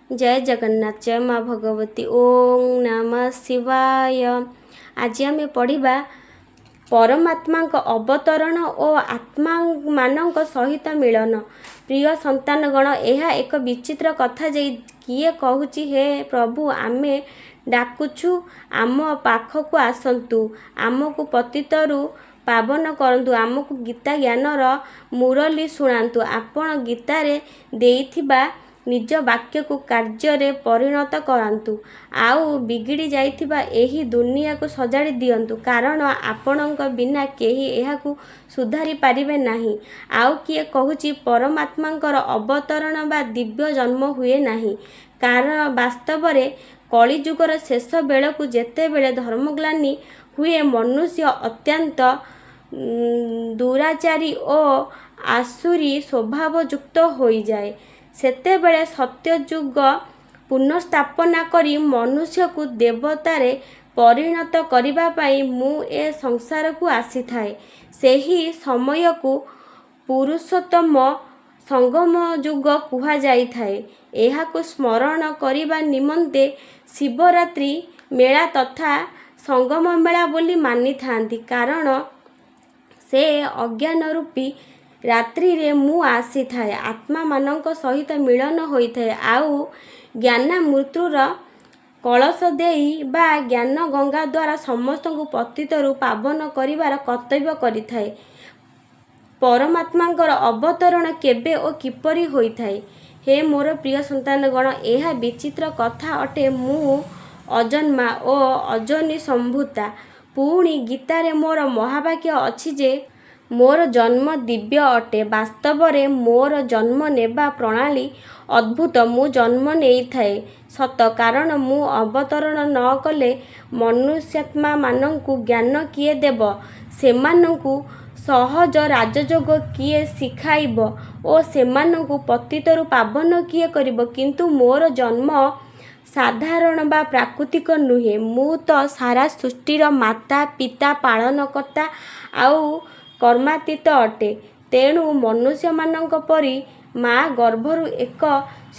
जय जगन्नाथ। जय माँ भगवती। ओम नमः शिवाय। आज आम पढ़ा परमात्मा अवतरण और आत्मा मान सहित मिलन। प्रिय संतानगण, यह एक विचित्र कथा जे किए कहूची, हे प्रभु आमे डाकुछु आम पाखकु आसंतु, आमको पतितरु पावन करंतु, आमको गीता ज्ञानर मुरली शुणातु। आपण गीतारे देइथिबा निज वाक्य को कार्य परिणत करांतु, आउ बिगिड़ी जाइथिबा एही दुनिया को सजाड़ी दियंतु, कारण आपणक बिना केही एहाकु सुधारी पारिबे नाही। आउ किए कहूची परमात्मांकर अवतरण बा दिव्य जन्म हुए नाही, कारण वास्तव रे कली जुगर शेष बेलकु जेतेबेले धर्मग्लानी हुए, मनुष्य अत्यंत दुराचारी और आसुरी स्वभावयुक्त होई जाए। सेतेबेले सत्ययुग पुनर्स्थापना करी मनुष्य को देवतारे परिणत करिबा पाई मु ए संसार को आसी थाए। सेही समय को पुरुषोत्तम संगम युग कुहा जाई थाए। एहाकु स्मरण करिबा निमंते शिवरात्रि मेला तथा संगम मेला बोली मानि थांती, कारण से अज्ञान रूपी रात्रि रे मु आसी थाए, आत्मा मानक सहित मिलन होई थाए, आउ ज्ञान मृत्युर कलश देई बा ज्ञान गंगा द्वारा समस्त को पतितरु पावन करिवार कर्तव्य करि थाए। परमात्मांकर अवतरण केबे और किपरि होई थाए? हे मोर प्रिय संतानगण, यह विचित्र कथा अटे। मु अजन्मा और अजनी संभूता। पुणी गीतारे मोर महावाक्य अछि जे मोर जन्म दिव्य अटे। वास्तव रे मोर जन्म नेबा प्रणाली अद्भुत। मु जन्म नेई थाए सत, कारण मु अवतरण न कले मनुष्यात्मा मानंकु ज्ञान किए देव, सेमानंकु सहज राजयोग किए शिखाइब और सेमानंकु पतितरु पावन किए करिब। किंतु मोर जन्म साधारण बा प्राकृतिक नुहे। मु तो सारा सृष्टिर माता पिता पालनकर्ता आउ कर्मातीत अटे। तेणु मनुष्य मानक परी माँ गर्भरु एक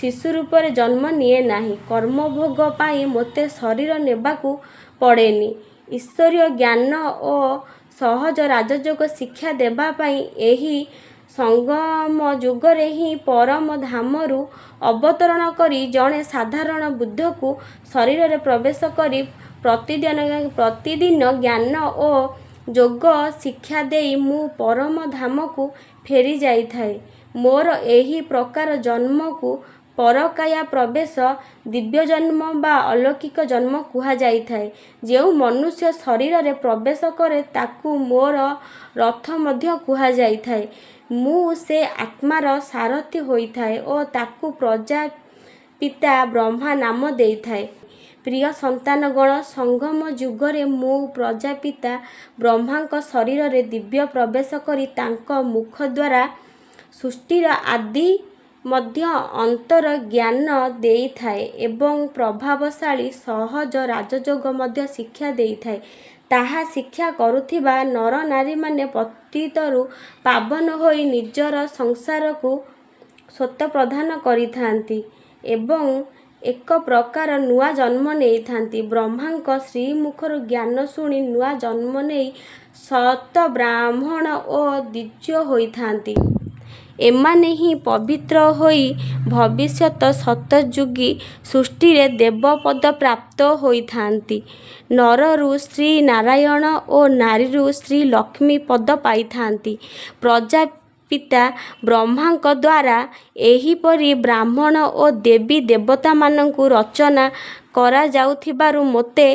शिशु रूप में जन्म निए नाही। कर्मभोग पाई मोते शरीर नेबाकू पड़ेनी। ईश्वरीय ज्ञान और सहज राजयोग शिक्षा देबा पाई एही संगम युगरे ही परम धामरु अवतरण करी जड़े साधारण बुद्ध को शरीर रे प्रवेश करी प्रतिदिन ज्ञान और जोग शिक्षा देई मु परम धाम को फेरी जाई थाए। मोर एही प्रकार जन्म को परकाया प्रवेश दिव्य जन्म बा अलौकिक जन्म कुहा जाई थाए। जेउ मनुष्य शरीर रे प्रवेश करे ताकू मोर रथ मध्य कुहा जाई थाए। मु से आत्मार सारथी होई थाए और ताकू प्रजापिता ब्रह्मा नाम देई थाए। प्रिय संतानगण, संगम युगरे मु प्रजापिता ब्रह्मांक शरीर रे दिव्य प्रवेश करी तांक मुख द्वारा सृष्टिर आदि मध्य अंतर ज्ञान देई थाए एवं प्रभावशाली सहज राजयोग मध्य शिक्षा देई थाए। ताहा शिक्षा करुथिबा नर नारी माने पतितरु पावन होई निजर संसार को स्वत प्रदान करिथांती एवं एक प्रकार नुआ जन्म नहीं थांती। ब्रह्मांक श्रीमुखर ज्ञान शुणी नुआ जन्म नहीं सत ब्राह्मण और द्विज होई थांती। एमाने ही पवित्र होई भविष्यत सतयुगी सृष्टि रे देवपद प्राप्त होई थांती। नररु श्री नारायण और नारीरु श्री लक्ष्मी पद पाई थांती। प्रजापिता ब्रह्मांक द्वारा एहीपरि ब्राह्मण और देवी देवता मानंकु रचना करा जाउथिबारु मोते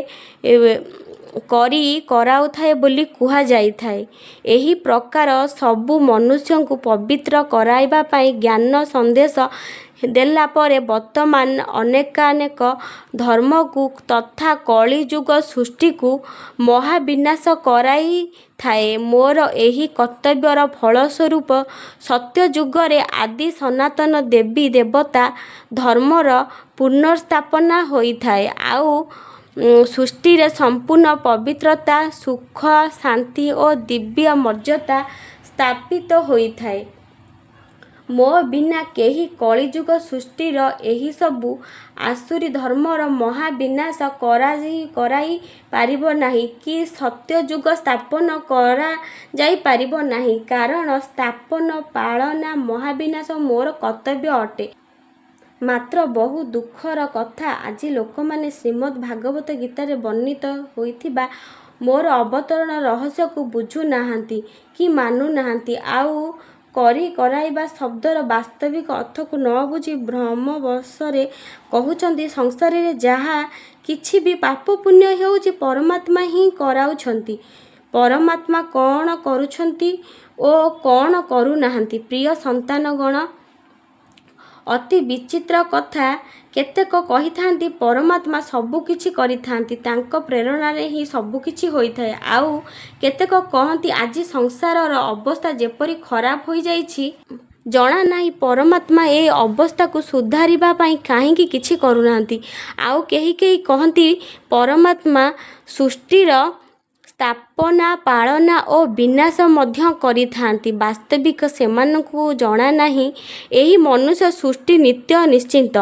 करी कराउथाए बोली कुहा जाई थाए। एही प्रकार सबु मनुष्य को पवित्र कराइबा पाई ज्ञान संदेश देला परे वर्तमान अनेकानेक धर्म को तथा कली युग सृष्टि को महाविनाश कराई थाए। मोर एही कर्तव्यर फलस्वरूप सत्य युगरे आदि सनातन देवी देवता धर्मर पुनर्स्थापना होई थाए, आउ सृष्टि रे संपूर्ण पवित्रता सुख शांति और दिव्य मर्यादा स्थापित होई थाए। ମୋ ବିନା କେହି କଳିଯୁଗ ସୃଷ୍ଟିର ଏହିସବୁ ଆସୁରୀ ଧର୍ମର ମହାବିନାଶ କରାଇ ପାରିବ ନାହିଁ କି ସତ୍ୟଯୁଗ ସ୍ଥାପନ କରାଯାଇପାରିବ ନାହିଁ। କାରଣ ସ୍ଥାପନ ପାଳନା ମହାବିନାଶ ମୋର କର୍ତ୍ତବ୍ୟ ଅଟେ। ମାତ୍ର ବହୁ ଦୁଃଖର କଥା, ଆଜି ଲୋକମାନେ ଶ୍ରୀମଦ୍ ଭାଗବତ ଗୀତାରେ ବର୍ଣ୍ଣିତ ହୋଇଥିବା ମୋର ଅବତରଣ ରହସ୍ୟକୁ ବୁଝୁନାହାନ୍ତି କି ମାନୁନାହାନ୍ତି। ଆଉ କରାଇବା ଶବ୍ଦର ବାସ୍ତବିକ ଅର୍ଥକୁ ନ ବୁଝି ଭ୍ରମବଶରେ କହୁଛନ୍ତି ସଂସାରରେ ଯାହା କିଛି ବି ପାପ ପୁଣ୍ୟ ହେଉଛି ପରମାତ୍ମା ହିଁ କରାଉଛନ୍ତି। ପରମାତ୍ମା କ'ଣ କରୁଛନ୍ତି ଓ କ'ଣ କରୁନାହାନ୍ତି? ପ୍ରିୟ ସନ୍ତାନଗଣ, ଅତି ବିଚିତ୍ର କଥା, କେତେକ କହିଥାନ୍ତି ପରମାତ୍ମା ସବୁକିଛି କରିଥାନ୍ତି, ତାଙ୍କ ପ୍ରେରଣାରେ ହିଁ ସବୁକିଛି ହୋଇଥାଏ। ଆଉ କେତେକ କହନ୍ତି ଆଜି ସଂସାରର ଅବସ୍ଥା ଯେପରି ଖରାପ ହୋଇଯାଇଛି, ଜଣା ନାହିଁ ପରମାତ୍ମା ଏ ଅବସ୍ଥାକୁ ସୁଧାରିବା ପାଇଁ କାହିଁକି କିଛି କରୁନାହାନ୍ତି। ଆଉ କେହି କହନ୍ତି ପରମାତ୍ମା ସୃଷ୍ଟିର ସ୍ଥାପନା ପାଳନା ଓ ବିନାଶ ମଧ୍ୟ କରିଥାନ୍ତି। ବାସ୍ତବିକ ସେମାନଙ୍କୁ ଜଣା ନାହିଁ ଏହି ମନୁଷ୍ୟ ସୃଷ୍ଟି ନିତ୍ୟ ନିଶ୍ଚିତ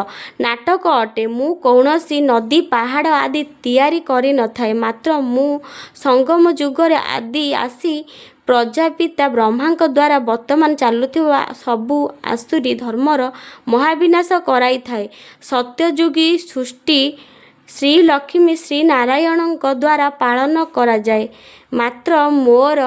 ନାଟକ ଅଟେ। ମୁଁ କୌଣସି ନଦୀ ପାହାଡ଼ ଆଦି ତିଆରି କରିନଥାଏ। ମାତ୍ର ମୁଁ ସଙ୍ଗମ ଯୁଗରେ ଆଦି ଆସି ପ୍ରଜାପିତା ବ୍ରହ୍ମାଙ୍କ ଦ୍ୱାରା ବର୍ତ୍ତମାନ ଚାଲୁଥିବା ସବୁ ଆସୁରୀ ଧର୍ମର ମହାବିନାଶ କରାଇଥାଏ। ସତ୍ୟଯୁଗୀ ସୃଷ୍ଟି ଶ୍ରୀଲକ୍ଷ୍ମୀ ଶ୍ରୀନାରାୟଣଙ୍କ ଦ୍ୱାରା ପାଳନ କରାଯାଏ। ମାତ୍ର ମୋର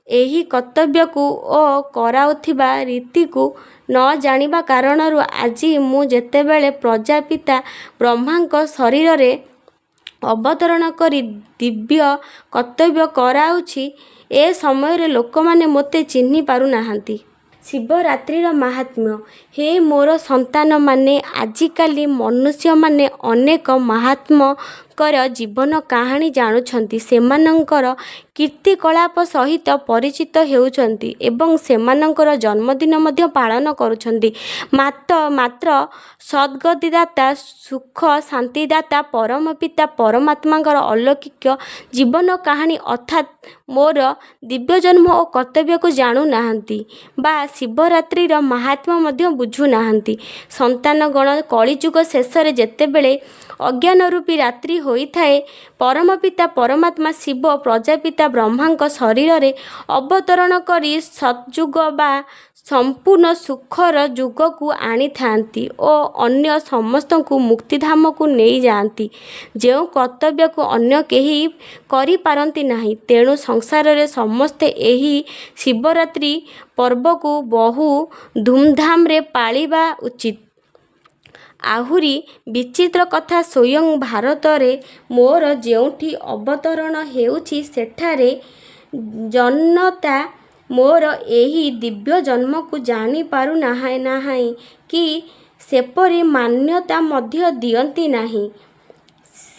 ଏହି କର୍ତ୍ତବ୍ୟକୁ ଓ କରାଉଥିବା ରୀତିକୁ ନ ଜାଣିବା କାରଣରୁ ଆଜି ମୁଁ ଯେତେବେଳେ ପ୍ରଜାପିତା ବ୍ରହ୍ମାଙ୍କ ଶରୀରରେ ଅବତରଣ କରି ଦିବ୍ୟ କର୍ତ୍ତବ୍ୟ କରାଉଛି, ଏ ସମୟରେ ଲୋକମାନେ ମୋତେ ଚିହ୍ନି ପାରୁନାହାନ୍ତି। ଶିବରାତ୍ରିର ମାହାତ୍ମ୍ୟ। ହେ ମୋର ସନ୍ତାନମାନେ, ଆଜିକାଲି ମନୁଷ୍ୟମାନେ ଅନେକ ମହାତ୍ମାଙ୍କର ଜୀବନ କାହାଣୀ ଜାଣୁଛନ୍ତି, ସେମାନଙ୍କର କୀର୍ତ୍ତିକଳାପ ସହିତ ପରିଚିତ ହେଉଛନ୍ତି ଏବଂ ସେମାନଙ୍କର ଜନ୍ମଦିନ ମଧ୍ୟ ପାଳନ କରୁଛନ୍ତି। ମାତ୍ର ସଦ୍ଗତିଦାତା ସୁଖ ଶାନ୍ତିଦାତା ପରମ ପିତା ପରମାତ୍ମାଙ୍କର ଅଲୌକିକ ଜୀବନ କାହାଣୀ ଅର୍ଥାତ୍ ମୋର ଦିବ୍ୟଜନ୍ମ ଓ କର୍ତ୍ତବ୍ୟକୁ ଜାଣୁନାହାନ୍ତି ବା ଶିବରାତ୍ରିର ମାହାତ୍ମ୍ୟ ମଧ୍ୟ ବୁଝୁନାହାନ୍ତି। ସନ୍ତାନଗଣ, କଳିଯୁଗ ଶେଷରେ ଯେତେବେଳେ ଅଜ୍ଞାନରୂପୀ ରାତ୍ରି ହୋଇଥାଏ, ପରମପିତା ପରମାତ୍ମା ଶିବ ପ୍ରଜାପିତା ବ୍ରହ୍ମାଙ୍କ ଶରୀରରେ ଅବତରଣ କରି ସତ୍ଯୁଗ ବା ସମ୍ପୂର୍ଣ୍ଣ ସୁଖର ଯୁଗକୁ ଆଣିଥାନ୍ତି ଓ ଅନ୍ୟ ସମସ୍ତଙ୍କୁ ମୁକ୍ତିଧାମକୁ ନେଇଯାଆନ୍ତି, ଯେଉଁ କର୍ତ୍ତବ୍ୟକୁ ଅନ୍ୟ କେହି କରିପାରନ୍ତି ନାହିଁ। ତେଣୁ ସଂସାରରେ ସମସ୍ତେ ଏହି ଶିବରାତ୍ରି ପର୍ବକୁ ବହୁ ଧୁମ୍‌ଧାମ୍‌ରେ ପାଳିବା ଉଚିତ। ଆହୁରି ବିଚିତ୍ର କଥା, ସ୍ୱୟଂ ଭାରତରେ ମୋର ଯେଉଁଠି ଅବତରଣ ହେଉଛି, ସେଠାରେ ଜନତା ମୋର ଏହି ଦିବ୍ୟ ଜନ୍ମକୁ ଜାଣିପାରୁନାହିଁ କି ସେପରି ମାନ୍ୟତା ମଧ୍ୟ ଦିଅନ୍ତି ନାହିଁ।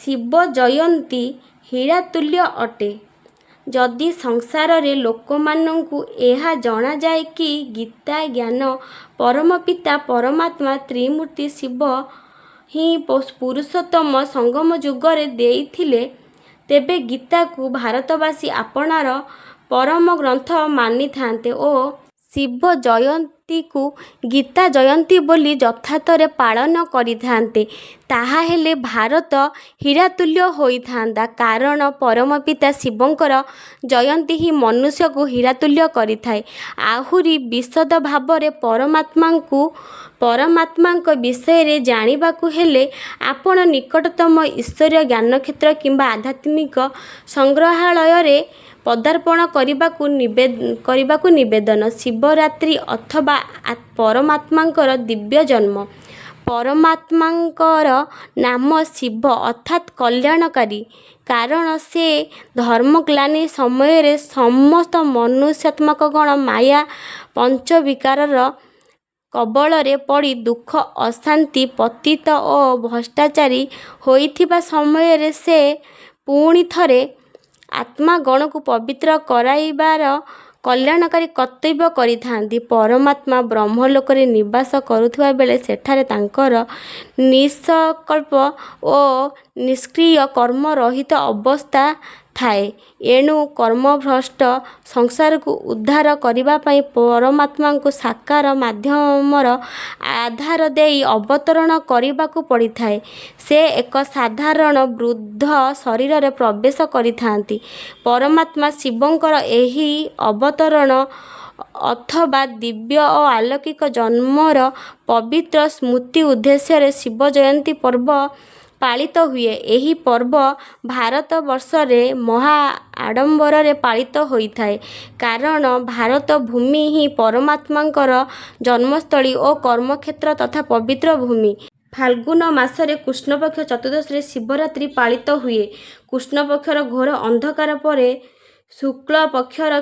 ଶିବଜୟନ୍ତୀ ହୀରାତୁଲ୍ୟ ଅଟେ। ଯଦି ସଂସାରରେ ଲୋକମାନଙ୍କୁ ଏହା ଜଣାଯାଏ କି ଗୀତା ଜ୍ଞାନ ପରମପିତା ପରମାତ୍ମା ତ୍ରିମୂର୍ତ୍ତି ଶିବ ହିଁ ପୁରୁଷୋତ୍ତମ ସଙ୍ଗମ ଯୁଗରେ ଦେଇଥିଲେ, ତେବେ ଗୀତାକୁ ଭାରତବାସୀ ଆପଣାର ପରମ ଗ୍ରନ୍ଥ ମାନିଥାନ୍ତେ ଓ ଶିବ ଜୟନ୍ତୀକୁ ଗୀତା ଜୟନ୍ତୀ ବୋଲି ଯଥାର୍ଥରେ ପାଳନ କରିଥାନ୍ତେ। ତାହାହେଲେ ଭାରତ ହୀରାତୁଲ୍ୟ ହୋଇଥାନ୍ତା। କାରଣ ପରମପିତା ଶିବଙ୍କର ଜୟନ୍ତୀ ହିଁ ମନୁଷ୍ୟକୁ ହୀରାତୁଲ୍ୟ କରିଥାଏ। ଆହୁରି ବିଶଦ ଭାବରେ ପରମାତ୍ମାଙ୍କ ବିଷୟରେ ଜାଣିବାକୁ ହେଲେ ଆପଣ ନିକଟତମ ଈଶ୍ୱରୀୟ ଜ୍ଞାନକ୍ଷେତ୍ର କିମ୍ବା ଆଧ୍ୟାତ୍ମିକ ସଂଗ୍ରହାଳୟରେ ପଦାର୍ପଣ କରିବାକୁ ନିବେଦନ। ଶିବରାତ୍ରି ଅଥବା ପରମାତ୍ମାଙ୍କର ଦିବ୍ୟ ଜନ୍ମ। ପରମାତ୍ମାଙ୍କର ନାମ ଶିବ ଅର୍ଥାତ୍ କଲ୍ୟାଣକାରୀ। କାରଣ ସେ ଧର୍ମଗ୍ଲାନି ସମୟରେ ସମସ୍ତ ମନୁଷ୍ୟାତ୍ମକଗଣ ମାୟା ପଞ୍ଚବିକାରର କବଳରେ ପଡ଼ି ଦୁଃଖ ଅଶାନ୍ତି ପତିତ ଓ ଭ୍ରଷ୍ଟାଚାରୀ ହୋଇଥିବା ସମୟରେ ସେ ପୁଣି ଥରେ ଆତ୍ମାଗଣକୁ ପବିତ୍ର କରାଇବାର କଲ୍ୟାଣକାରୀ କର୍ତ୍ତବ୍ୟ କରିଥାନ୍ତି। ପରମାତ୍ମା ବ୍ରହ୍ମଲୋକରେ ନିବାସ କରୁଥିବା ବେଳେ ସେଠାରେ ତାଙ୍କର ନିଷ୍କଳ୍ପ ଓ ନିଷ୍କ୍ରିୟ କର୍ମରହିତ ଅବସ୍ଥା ଥାଏ। ଏଣୁ କର୍ମଭ୍ରଷ୍ଟ ସଂସାରକୁ ଉଦ୍ଧାର କରିବା ପାଇଁ ପରମାତ୍ମାଙ୍କୁ ସାକାର ମାଧ୍ୟମର ଆଧାର ଦେଇ ଅବତରଣ କରିବାକୁ ପଡ଼ିଥାଏ। ସେ ଏକ ସାଧାରଣ ବୃଦ୍ଧ ଶରୀରରେ ପ୍ରବେଶ କରିଥାନ୍ତି। ପରମାତ୍ମା ଶିବଙ୍କର ଏହି ଅବତରଣ ଅଥବା ଦିବ୍ୟ ଓ ଆଲୌକିକ ଜନ୍ମର ପବିତ୍ର ସ୍ମୃତି ଉଦ୍ଦେଶ୍ୟରେ ଶିବ ଜୟନ୍ତୀ ପର୍ବ ପାଳିତ ହୁଏ। ଏହି ପର୍ବ ଭାରତବର୍ଷରେ ମହା ଆଡ଼ମ୍ବରରେ ପାଳିତ ହୋଇଥାଏ। କାରଣ ଭାରତ ଭୂମି ହିଁ ପରମାତ୍ମାଙ୍କର ଜନ୍ମସ୍ଥଳୀ ଓ କର୍ମକ୍ଷେତ୍ର ତଥା ପବିତ୍ର ଭୂମି। ଫାଲ୍ଗୁନ ମାସରେ କୃଷ୍ଣପକ୍ଷ ଚତୁର୍ଦ୍ଦଶୀରେ ଶିବରାତ୍ରି ପାଳିତ ହୁଏ। କୃଷ୍ଣପକ୍ଷର ଘୋର ଅନ୍ଧକାର ପରେ ଶୁକ୍ଳପକ୍ଷର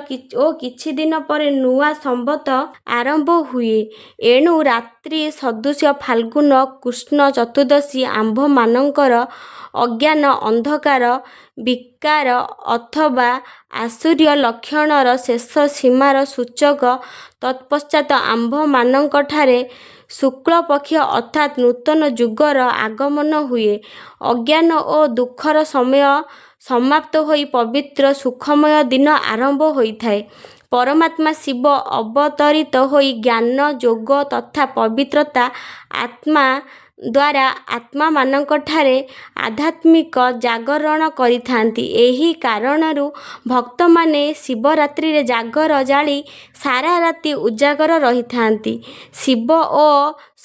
ଓ କିଛି ଦିନ ପରେ ନୂଆ ସମ୍ବତ ଆରମ୍ଭ ହୁଏ। ଏଣୁ ରାତ୍ରି ସଦୃଶ ଫାଲ୍ଗୁନ କୃଷ୍ଣ ଚତୁର୍ଦ୍ଦଶୀ ଆମ୍ଭମାନଙ୍କର ଅଜ୍ଞାନ ଅନ୍ଧକାର ବିକାର ଅଥବା ଆସୁରୀୟ ଲକ୍ଷଣର ଶେଷ ସୀମାର ସୂଚକ। ତତ୍ପଶ୍ଚାତ ଆମ୍ଭମାନଙ୍କଠାରେ ଶୁକ୍ଳପକ୍ଷ ଅର୍ଥାତ୍ ନୂତନ ଯୁଗର ଆଗମନ ହୁଏ। ଅଜ୍ଞାନ ଓ ଦୁଃଖର ସମୟ ସମାପ୍ତ ହୋଇ ପବିତ୍ର ସୁଖମୟ ଦିନ ଆରମ୍ଭ ହୋଇଥାଏ। ପରମାତ୍ମା ଶିବ ଅବତରିତ ହୋଇ ଜ୍ଞାନ ଯୋଗ ତଥା ପବିତ୍ରତା ଆତ୍ମା ଦ୍ୱାରା ଆତ୍ମାମାନଙ୍କଠାରେ ଆଧ୍ୟାତ୍ମିକ ଜାଗରଣ କରିଥାନ୍ତି। ଏହି କାରଣରୁ ଭକ୍ତମାନେ ଶିବରାତ୍ରିରେ ଜାଗର ଜାଳି ସାରା ରାତି ଉଜାଗର ରହିଥାନ୍ତି। ଶିବ ଓ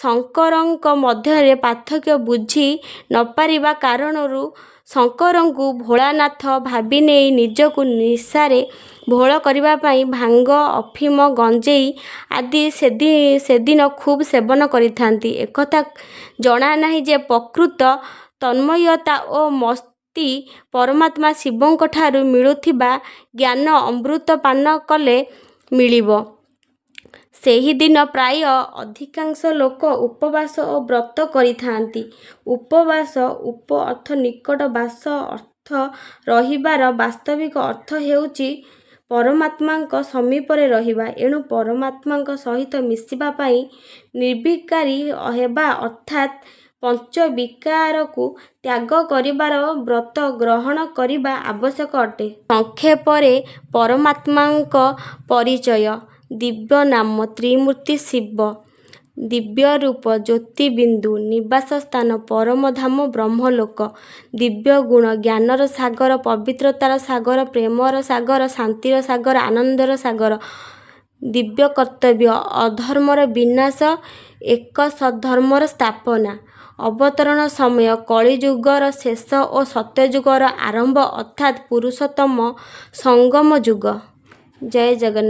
ଶଙ୍କରଙ୍କ ମଧ୍ୟରେ ପାର୍ଥକ୍ୟ ବୁଝି ନପାରିବା କାରଣରୁ ଶଙ୍କରଙ୍କୁ ଭୋଳାନାଥ ଭାବିନେଇ ନିଜକୁ ନିଶାରେ ଭୋଳ କରିବା ପାଇଁ ଭାଙ୍ଗ ଅଫିମ ଗଞ୍ଜେଇ ଆଦି ସେଦିନ ଖୁବ୍ ସେବନ କରିଥାନ୍ତି। ଏକଥା ଜଣାନାହିଁ ଯେ ପ୍ରକୃତ ତନ୍ମୟତା ଓ ମସ୍ତି ପରମାତ୍ମା ଶିବଙ୍କଠାରୁ ମିଳୁଥିବା ଜ୍ଞାନ ଅମୃତ ପାନ କଲେ ମିଳିବ। ସେହିଦିନ ପ୍ରାୟ ଅଧିକାଂଶ ଲୋକ ଉପବାସ ଓ ବ୍ରତ କରିଥାନ୍ତି। ଉପବାସ ଉପ ଅର୍ଥ ନିକଟ, ବାସ ଅର୍ଥ ରହିବାର ବାସ୍ତବିକ ଅର୍ଥ ହେଉଛି ପରମାତ୍ମାଙ୍କ ସମୀପରେ ରହିବା। ଏଣୁ ପରମାତ୍ମାଙ୍କ ସହିତ ମିଶିବା ପାଇଁ ନିର୍ବିକାରୀ ହେବା ଅର୍ଥାତ୍ ପଞ୍ଚବିକାରକୁ ତ୍ୟାଗ କରିବାର ବ୍ରତ ଗ୍ରହଣ କରିବା ଆବଶ୍ୟକ ଅଟେ। ସଂକ୍ଷେପରେ ପରମାତ୍ମାଙ୍କ ପରିଚୟ। ଦିବ୍ୟ ନାମ ତ୍ରିମୂର୍ତ୍ତି ଶିବ, ଦିବ୍ୟରୂପ ଜ୍ୟୋତିବିନ୍ଦୁ, ନିବାସ ସ୍ଥାନ ପରମଧାମ ବ୍ରହ୍ମଲୋକ, ଦିବ୍ୟ ଗୁଣ ଜ୍ଞାନର ସାଗର, ପବିତ୍ରତାର ସାଗର, ପ୍ରେମର ସାଗର, ଶାନ୍ତିର ସାଗର, ଆନନ୍ଦର ସାଗର, ଦିବ୍ୟ କର୍ତ୍ତବ୍ୟ, ଅଧର୍ମର ବିନାଶ, ଏକ ସଦ୍ଧର୍ମର ସ୍ଥାପନା। ଅବତରଣ ସମୟ କଳିଯୁଗର ଶେଷ ଓ ସତ୍ୟଯୁଗର ଆରମ୍ଭ ଅର୍ଥାତ୍ ପୁରୁଷୋତ୍ତମ ସଙ୍ଗମ ଯୁଗ। ଜୟ ଜଗନ୍ନାଥ।